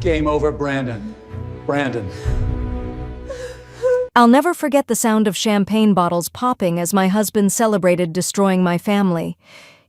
Game over, Brandon. Brandon. I'll never forget the sound of champagne bottles popping as my husband celebrated destroying my family.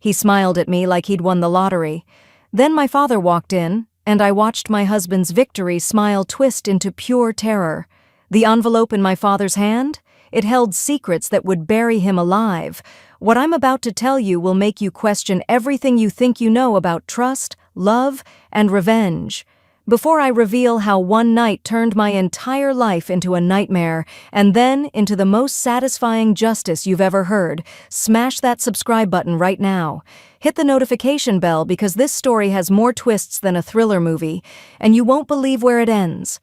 He smiled at me like he'd won the lottery. Then my father walked in, and I watched my husband's victory smile twist into pure terror. The envelope in my father's hand? It held secrets that would bury him alive. What I'm about to tell you will make you question everything you think you know about trust, love, and revenge. Before I reveal how one night turned my entire life into a nightmare, and then into the most satisfying justice you've ever heard, smash that subscribe button right now. Hit the notification bell because this story has more twists than a thriller movie, and you won't believe where it ends.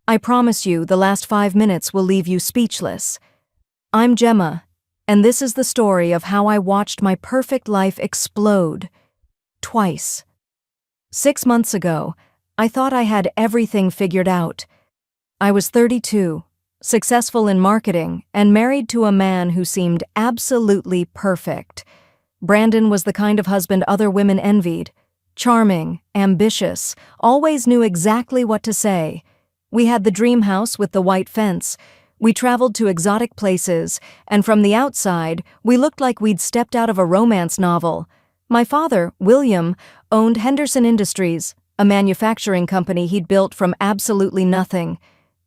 I promise you the last 5 minutes will leave you speechless. I'm Gemma, and this is the story of how I watched my perfect life explode. Twice. 6 months ago, I thought I had everything figured out. I was 32, successful in marketing, and married to a man who seemed absolutely perfect. Brandon was the kind of husband other women envied. Charming, ambitious, always knew exactly what to say. We had the dream house with the white fence. We traveled to exotic places, and from the outside, we looked like we'd stepped out of a romance novel. My father, William, owned Henderson Industries, a manufacturing company he'd built from absolutely nothing.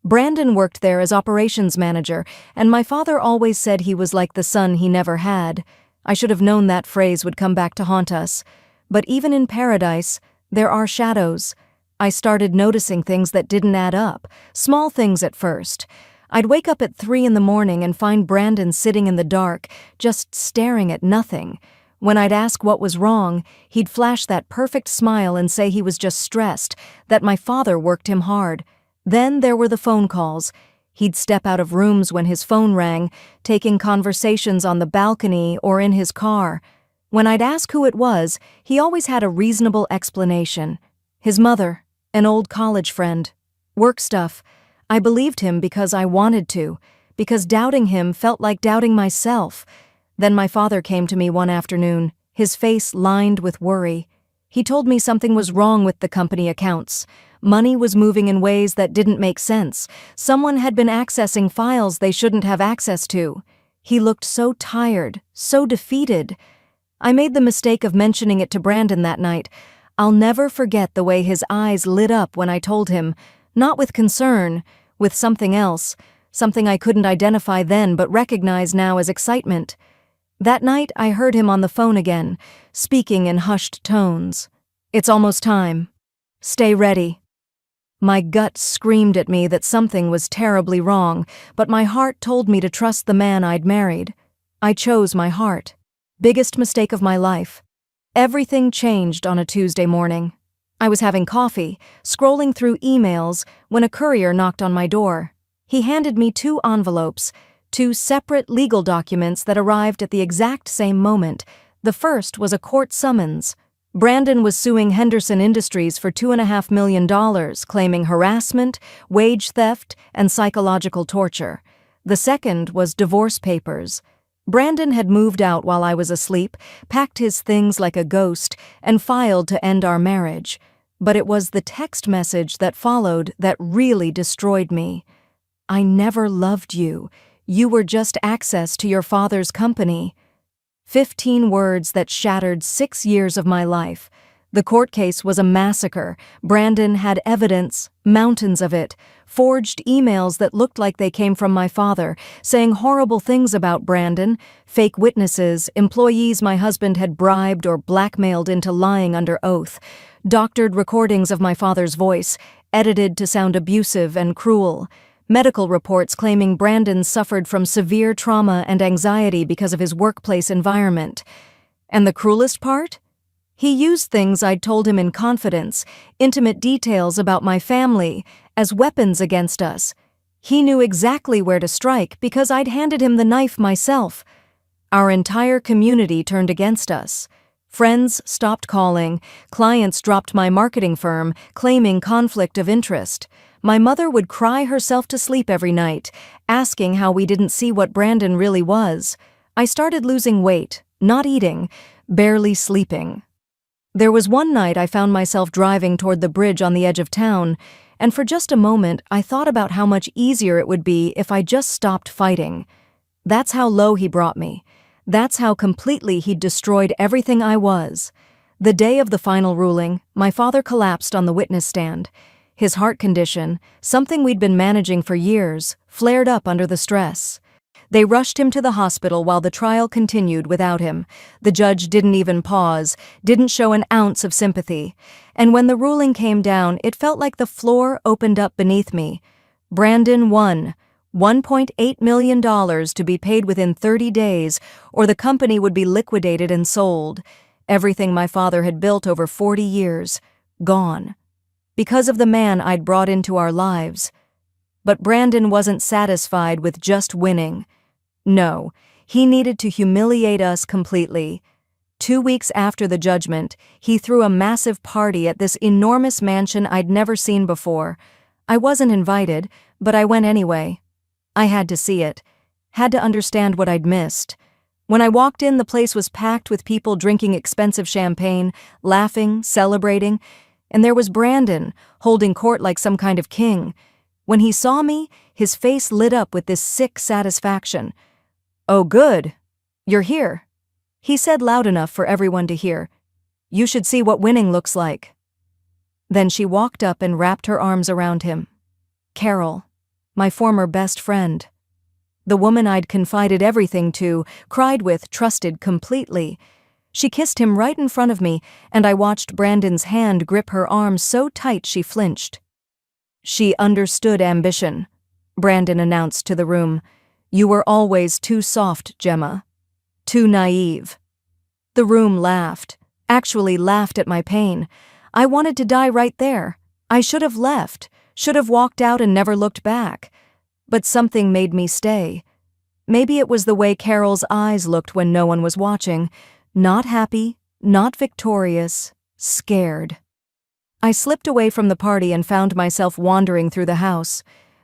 Brandon worked there as operations manager, and my father always said he was like the son he never had. I should have known that phrase would come back to haunt us. But even in paradise, there are shadows. I started noticing things that didn't add up, small things at first. I'd wake up at 3 in the morning and find Brandon sitting in the dark, just staring at nothing. When I'd ask what was wrong, he'd flash that perfect smile and say he was just stressed, that my father worked him hard. Then there were the phone calls. He'd step out of rooms when his phone rang, taking conversations on the balcony or in his car. When I'd ask who it was, he always had a reasonable explanation. His mother, an old college friend. Work stuff. I believed him because I wanted to, because doubting him felt like doubting myself. Then my father came to me one afternoon, his face lined with worry. He told me something was wrong with the company accounts. Money was moving in ways that didn't make sense. Someone had been accessing files they shouldn't have access to. He looked so tired, so defeated. I made the mistake of mentioning it to Brandon that night. I'll never forget the way his eyes lit up when I told him, not with concern, with something else, something I couldn't identify then but recognize now as excitement. That night, I heard him on the phone again, speaking in hushed tones. "It's almost time. Stay ready." My gut screamed at me that something was terribly wrong, but my heart told me to trust the man I'd married. I chose my heart. Biggest mistake of my life. Everything changed on a Tuesday morning. I was having coffee, scrolling through emails, when a courier knocked on my door. He handed me 2 envelopes, 2 separate legal documents that arrived at the exact same moment. The first was a court summons. Brandon was suing Henderson Industries for $2.5 million, claiming harassment, wage theft, and psychological torture. The second was divorce papers. Brandon had moved out while I was asleep, packed his things like a ghost, and filed to end our marriage. But it was the text message that followed that really destroyed me. "I never loved you. You were just access to your father's company." 15 words that shattered 6 years of my life. The court case was a massacre. Brandon had evidence, mountains of it, forged emails that looked like they came from my father, saying horrible things about Brandon, fake witnesses, employees my husband had bribed or blackmailed into lying under oath, doctored recordings of my father's voice, edited to sound abusive and cruel. Medical reports claiming Brandon suffered from severe trauma and anxiety because of his workplace environment. And the cruelest part? He used things I'd told him in confidence, intimate details about my family, as weapons against us. He knew exactly where to strike because I'd handed him the knife myself. Our entire community turned against us. Friends stopped calling, clients dropped my marketing firm, claiming conflict of interest. My mother would cry herself to sleep every night, asking how we didn't see what Brandon really was. I started losing weight, not eating, barely sleeping. There was one night I found myself driving toward the bridge on the edge of town, and for just a moment I thought about how much easier it would be if I just stopped fighting. That's how low he brought me. That's how completely he'd destroyed everything I was. The day of the final ruling, my father collapsed on the witness stand. His heart condition, something we'd been managing for years, flared up under the stress. They rushed him to the hospital while the trial continued without him. The judge didn't even pause, didn't show an ounce of sympathy. And when the ruling came down, it felt like the floor opened up beneath me. Brandon won. $1.8 million to be paid within 30 days, or the company would be liquidated and sold. Everything my father had built over 40 years, gone. Because of the man I'd brought into our lives. But Brandon wasn't satisfied with just winning. No, he needed to humiliate us completely. 2 weeks after the judgment, he threw a massive party at this enormous mansion I'd never seen before. I wasn't invited, but I went anyway. I had to see it, had to understand what I'd missed. When I walked in, the place was packed with people drinking expensive champagne, laughing, celebrating, and there was Brandon, holding court like some kind of king. When he saw me, his face lit up with this sick satisfaction. "Oh, good. You're here," he said loud enough for everyone to hear. "You should see what winning looks like." Then she walked up and wrapped her arms around him. Carol, my former best friend. The woman I'd confided everything to, cried with, trusted completely. She kissed him right in front of me, and I watched Brandon's hand grip her arm so tight she flinched. "She understood ambition," Brandon announced to the room. "You were always too soft, Gemma. Too naive." The room laughed, actually laughed at my pain. I wanted to die right there. I should have left, should have walked out and never looked back. But something made me stay. Maybe it was the way Carol's eyes looked when no one was watching. Not happy, not victorious, scared. I slipped away from the party and found myself wandering through the house.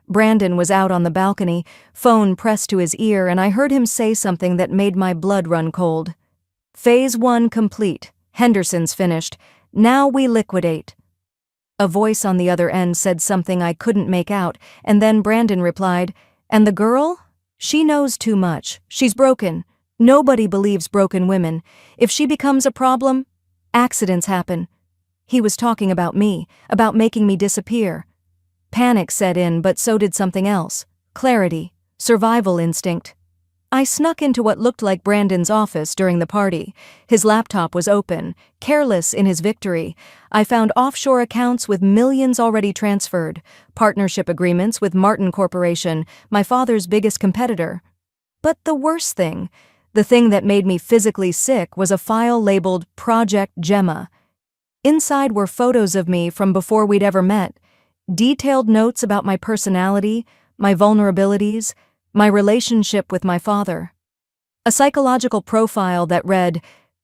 Brandon was out on the balcony, phone pressed to his ear, and I heard him say something that made my blood run cold. "Phase 1 complete. Henderson's finished. Now we liquidate." A voice on the other end said something I couldn't make out, and then Brandon replied, "And the girl? She knows too much. She's broken. Nobody believes broken women. If she becomes a problem, accidents happen." He was talking about me, about making me disappear. Panic set in, but so did something else. Clarity, survival instinct. I snuck into what looked like Brandon's office during the party. His laptop was open, careless in his victory. I found offshore accounts with millions already transferred, partnership agreements with Martin Corporation, my father's biggest competitor. But the worst thing, the thing that made me physically sick, was a file labeled Project Gemma. Inside were photos of me from before we'd ever met, detailed notes about my personality, my vulnerabilities, my relationship with my father. A psychological profile that read,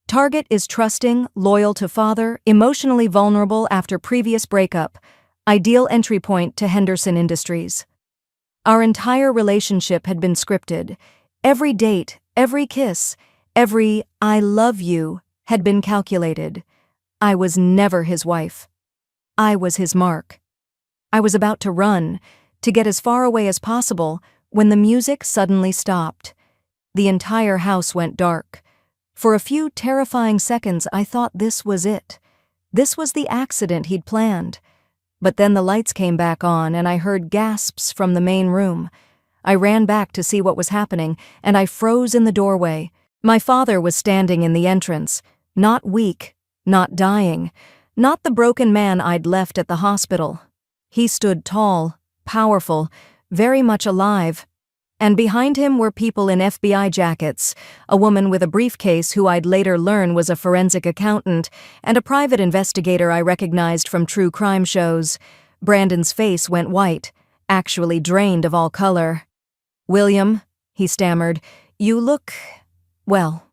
"Target is trusting, loyal to father, emotionally vulnerable after previous breakup. Ideal entry point to Henderson Industries." Our entire relationship had been scripted. Every date, every kiss, every "I love you" had been calculated. I was never his wife. I was his mark. I was about to run, to get as far away as possible, when the music suddenly stopped. The entire house went dark. For a few terrifying seconds, I thought this was it. This was the accident he'd planned. But then the lights came back on, and I heard gasps from the main room. I ran back to see what was happening, and I froze in the doorway. My father was standing in the entrance, not weak, not dying, not the broken man I'd left at the hospital. He stood tall, powerful, very much alive. And behind him were people in FBI jackets, a woman with a briefcase who I'd later learn was a forensic accountant, and a private investigator I recognized from true crime shows. Brandon's face went white, actually drained of all color. "William," he stammered, "you look, well."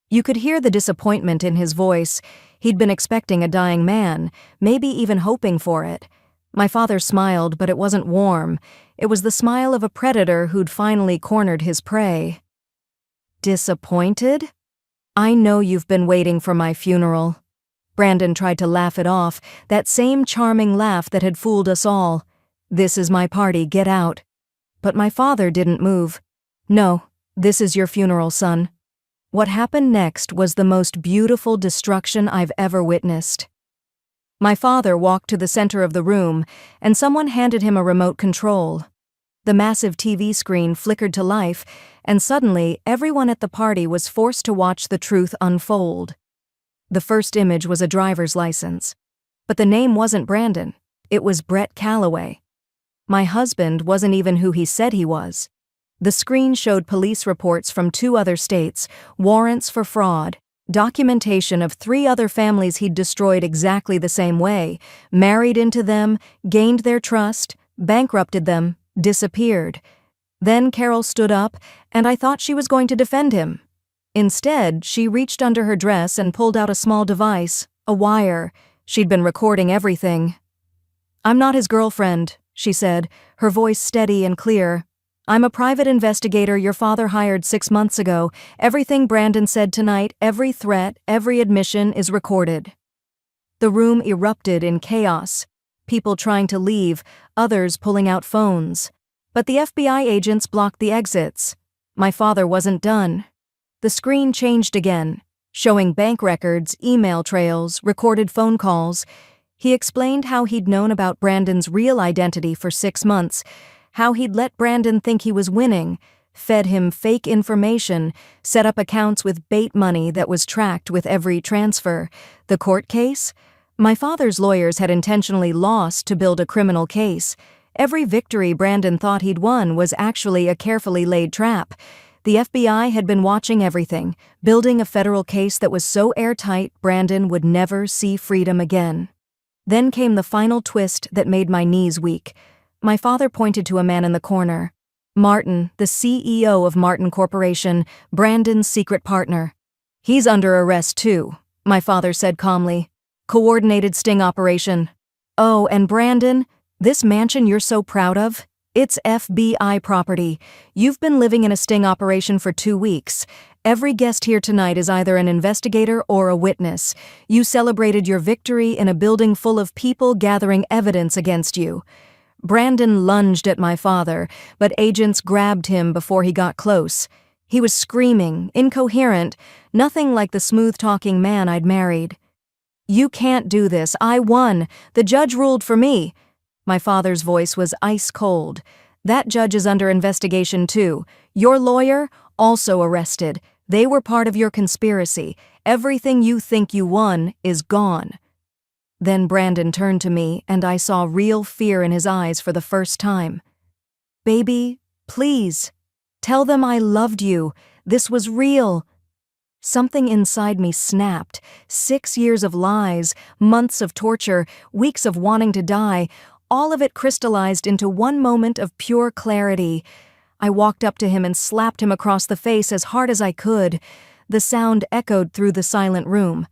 You could hear the disappointment in his voice. He'd been expecting a dying man, maybe even hoping for it. My father smiled, but it wasn't warm. It was the smile of a predator who'd finally cornered his prey. "Disappointed? I know you've been waiting for my funeral." Brandon tried to laugh it off, that same charming laugh that had fooled us all. "This is my party, get out." But my father didn't move. "No, this is your funeral, son." What happened next was the most beautiful destruction I've ever witnessed. My father walked to the center of the room, and someone handed him a remote control. The massive TV screen flickered to life, and suddenly everyone at the party was forced to watch the truth unfold. The first image was a driver's license. But the name wasn't Brandon. It was Brett Calloway. My husband wasn't even who he said he was. The screen showed police reports from 2 other states, warrants for fraud, documentation of 3 other families he'd destroyed exactly the same way, married into them, gained their trust, bankrupted them, disappeared. Then Carol stood up, and I thought she was going to defend him. Instead, she reached under her dress and pulled out a small device, a wire. She'd been recording everything. "I'm not his girlfriend," she said, her voice steady and clear. "I'm a private investigator your father hired 6 months ago. Everything Brandon said tonight, every threat, every admission is recorded." The room erupted in chaos. People trying to leave, others pulling out phones. But the FBI agents blocked the exits. My father wasn't done. The screen changed again, showing bank records, email trails, recorded phone calls. He explained how he'd known about Brandon's real identity for 6 months, how he'd let Brandon think he was winning, fed him fake information, set up accounts with bait money that was tracked with every transfer. The court case? My father's lawyers had intentionally lost to build a criminal case. Every victory Brandon thought he'd won was actually a carefully laid trap. The FBI had been watching everything, building a federal case that was so airtight Brandon would never see freedom again. Then came the final twist that made my knees weak. My father pointed to a man in the corner. Martin, the CEO of Martin Corporation, Brandon's secret partner. "He's under arrest too," my father said calmly. "Coordinated sting operation." "Oh, and Brandon, this mansion you're so proud of? It's FBI property. You've been living in a sting operation for 2 weeks. Every guest here tonight is either an investigator or a witness. You celebrated your victory in a building full of people gathering evidence against you." Brandon lunged at my father, but agents grabbed him before he got close. He was screaming, incoherent, nothing like the smooth-talking man I'd married. "You can't do this. I won. The judge ruled for me." My father's voice was ice cold. "That judge is under investigation too. Your lawyer, also arrested. They were part of your conspiracy. Everything you think you won is gone." Then Brandon turned to me, and I saw real fear in his eyes for the first time. "Baby, please. Tell them I loved you. This was real." Something inside me snapped. 6 years of lies, months of torture, weeks of wanting to die, all of it crystallized into one moment of pure clarity. I walked up to him and slapped him across the face as hard as I could. The sound echoed through the silent room.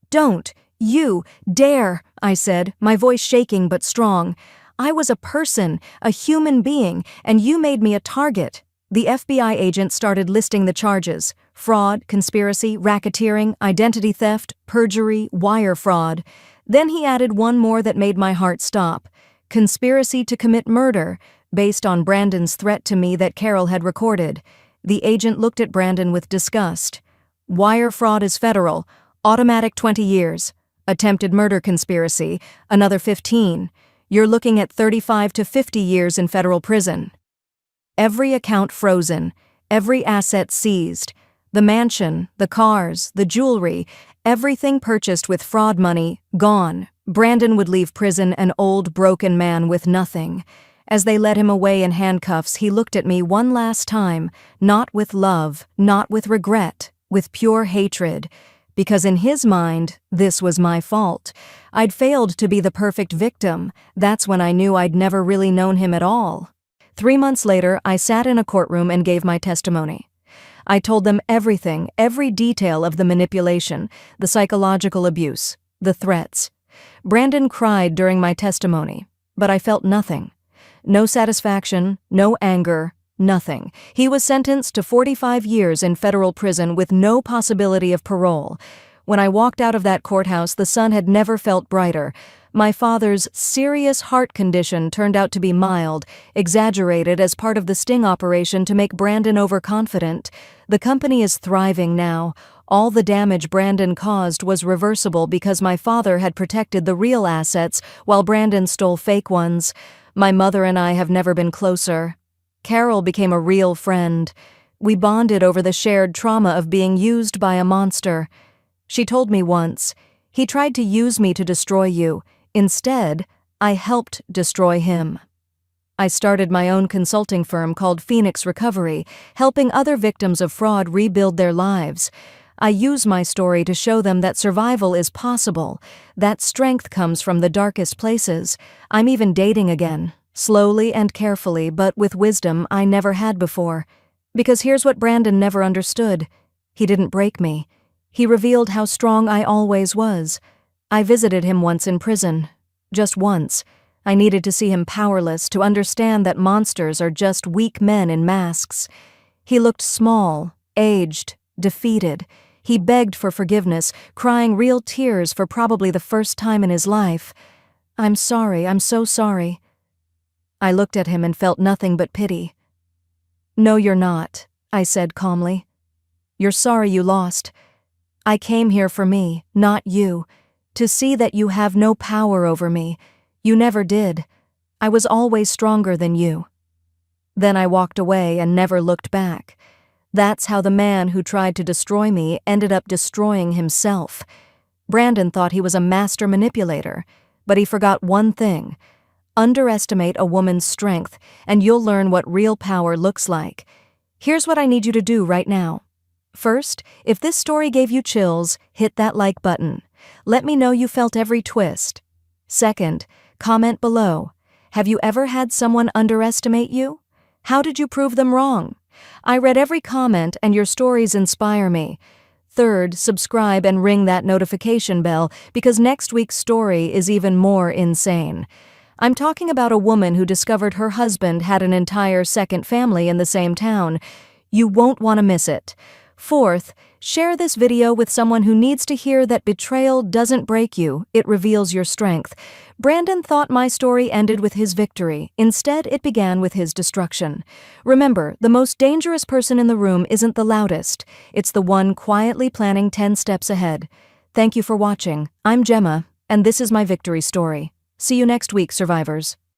"Don't you dare," I said, my voice shaking but strong. "I was a person, a human being, and you made me a target." The FBI agent started listing the charges: fraud, conspiracy, racketeering, identity theft, perjury, wire fraud. Then he added one more that made my heart stop: conspiracy to commit murder, based on Brandon's threat to me that Carol had recorded. The agent looked at Brandon with disgust. "Wire fraud is federal, automatic 20 years. Attempted murder conspiracy, another 15. You're looking at 35 to 50 years in federal prison." Every account frozen, every asset seized. The mansion, the cars, the jewelry, everything purchased with fraud money, gone. Brandon would leave prison an old, broken man with nothing. As they led him away in handcuffs, he looked at me one last time, not with love, not with regret, with pure hatred. Because in his mind, this was my fault. I'd failed to be the perfect victim. That's when I knew I'd never really known him at all. 3 months later, I sat in a courtroom and gave my testimony. I told them everything, every detail of the manipulation, the psychological abuse, the threats. Brandon cried during my testimony, but I felt nothing. No satisfaction, no anger, nothing. He was sentenced to 45 years in federal prison with no possibility of parole. When I walked out of that courthouse, the sun had never felt brighter. My father's serious heart condition turned out to be mild, exaggerated as part of the sting operation to make Brandon overconfident. The company is thriving now. All the damage Brandon caused was reversible because my father had protected the real assets while Brandon stole fake ones. My mother and I have never been closer. Carol became a real friend. We bonded over the shared trauma of being used by a monster. She told me once, "He tried to use me to destroy you. Instead, I helped destroy him." I started my own consulting firm called Phoenix Recovery, helping other victims of fraud rebuild their lives. I use my story to show them that survival is possible, that strength comes from the darkest places. I'm even dating again, slowly and carefully, but with wisdom I never had before. Because here's what Brandon never understood. He didn't break me. He revealed how strong I always was. I visited him once in prison. Just once. I needed to see him powerless, to understand that monsters are just weak men in masks. He looked small, aged, defeated. He begged for forgiveness, crying real tears for probably the first time in his life. "I'm sorry, I'm so sorry." I looked at him and felt nothing but pity. "No, you're not," I said calmly. "You're sorry you lost. I came here for me, not you, to see that you have no power over me. You never did. I was always stronger than you." Then I walked away and never looked back. That's how the man who tried to destroy me ended up destroying himself. Brandon thought he was a master manipulator, but he forgot one thing. Underestimate a woman's strength, and you'll learn what real power looks like. Here's what I need you to do right now. First, if this story gave you chills, hit that like button. Let me know you felt every twist. Second, comment below. Have you ever had someone underestimate you? How did you prove them wrong? I read every comment and your stories inspire me. Third, subscribe and ring that notification bell because next week's story is even more insane. I'm talking about a woman who discovered her husband had an entire second family in the same town. You won't want to miss it. Fourth, share this video with someone who needs to hear that betrayal doesn't break you, it reveals your strength. Brandon thought my story ended with his victory. Instead, it began with his destruction. Remember, the most dangerous person in the room isn't the loudest. It's the one quietly planning 10 steps ahead. Thank you for watching. I'm Gemma, and this is my victory story. See you next week, survivors.